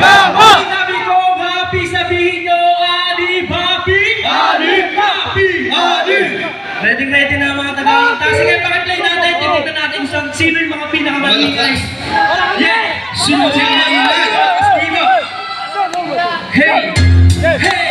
Gama! Sinabi ko happy, sabihin nyo Ani Happy! Ani! Happy! Ani! Ready na mga taga-hinta. Sige, pakiplay natin. Tingnan natin sino yung mga pinakamalinis. Yeah! Sino sila ingay? Sino? Hey! Hey!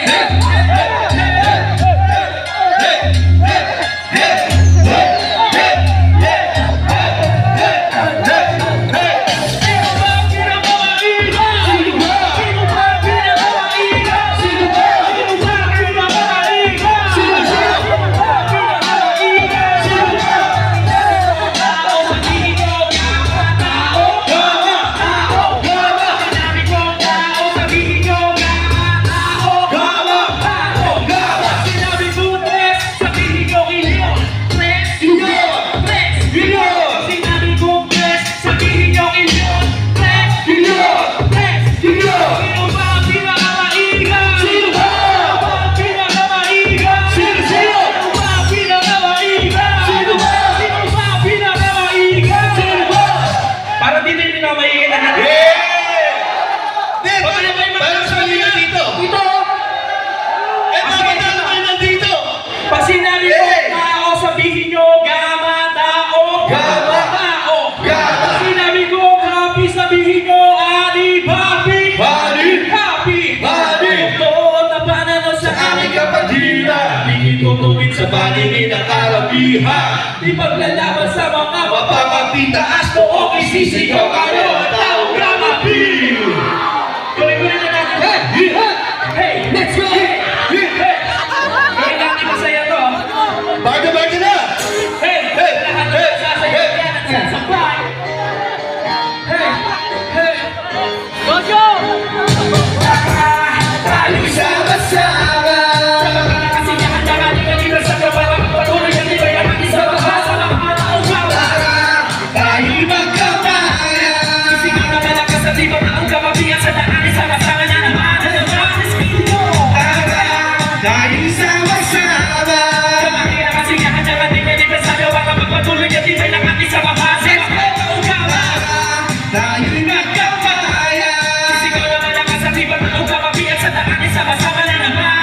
Pag sinabi ko tao, sabihin nyo gama, tao. Gama. Tao. Gama. Pag sinabi ko happy, sabihin nyo Ani Happy. Ani. Happy. Ani. Totoo na pananaw sa aming kapatida, di tutuwid sa paningin ng karabihan. di paglalaban sa mga Mapapapitaas noong isisigaw kayo, tao Gama B! Gawin na natin. Hey! Let's go! Gawin natin masaya to. Baga na! Hey! Hey! Lahat na Hey! sasayaw Hey! yan at sasampay. Hey! Hey! Let's go! Tayo sama-sama! Kasiyahan na natin kanina sa kabarang patuloy na nila yung mag-isa sa mga taong gawa. Tayo'y magkabayan! Isigaw na malakas at ibang taong kamabigan sa daan sama-sama na naman. Ano ba? Espiritu! Tayo'y sama-sama! Kamahira kasiyahan na natin kanina sa gawa kapag patuloy na nila yung mag-isa sa mga taong gawa. Tayo'y magkabayan! Isigaw na malakas at ibang taong kamabigan sa daan sama-sama na naman.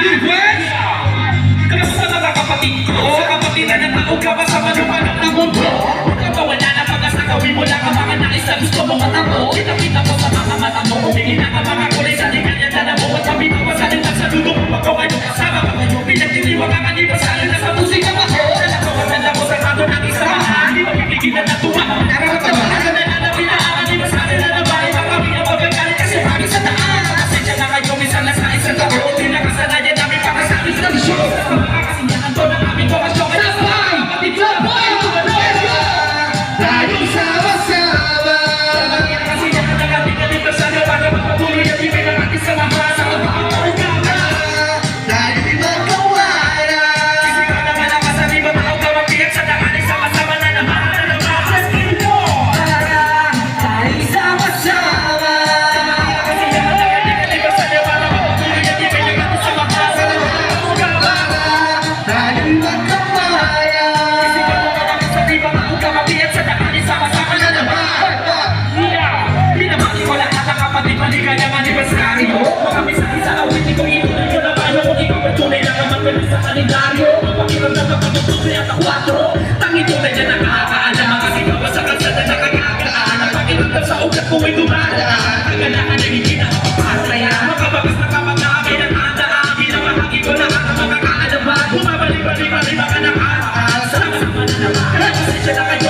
Kamusta mga kapatid ko? Sa kapatiran ng taong gawa sa manumanok ng mundo. Huwag ka wala na pag-asa gawin mo lang ang mga nais na gusto mo matamo. Kita-kita mo sa mga mata mo, humingin ang mga kulay sa liganyan na mo. At mabitaw sa litan sa dulo mo, magkawain mo kasama. Pagkayo pinagtiliwag ang anibasayo na sa musika mo. Alam ko maganda mo sa kado ng isamahan. Di mapipigilan na tumawa. Nararamdaman na nananapin na ang anibasayo na nabahay. Makami ang pagkakalit kasi kami sa daan. Kasi dyan na kayo minsan na sa isang tao. Pinakasanayan namin para sa amin sa show. Sa mga kasiyahan to ng aming bakasyon. Kaya sa kapatid ko, Tayo'y sama-sama! kasiyahan ng ating anibasayo para magpatuloy at ibig ang ating samahan sa mga taong gawa. Tayo'y magkawalan! Isigaw na malakas at ibang taong kamabiyak sa daan ay sama-sama na naman. Ano ba? Espiritu! Tayo'y sama-sama! Kasiyahan ng ating anibasayo para magpatuloy at ibig ang ating samahan sa mga taong gawa. Tayo'y magkawalan! Isigaw na malakas at ibang taong kamabiyak sa daan ay sama-sama na naman. Pinamati ko lahat ang kapatid, maligayang anibersaryo. Mga mensahe sa awitin ko, ituloy ko na paano kung ikaw ang tunay na kamatulog sa kalendaryo. Magpakiramdam ka pagtutuloy at ang 4. Tangi tunay na nakakaalam, mga sigawa sa kalsada na kagagaan. Ang pakiramdam sa ugat ko ay dumadaan. Kagalahan ay hindi na mapapasaya. Makabagas na kamag-aamay ng handaan. Pinamahagi ko lahat ang mga kaalaman. Bumabalik-balik-balik baka nakaraan. Sama-sama na naman. Pasensya na kayo.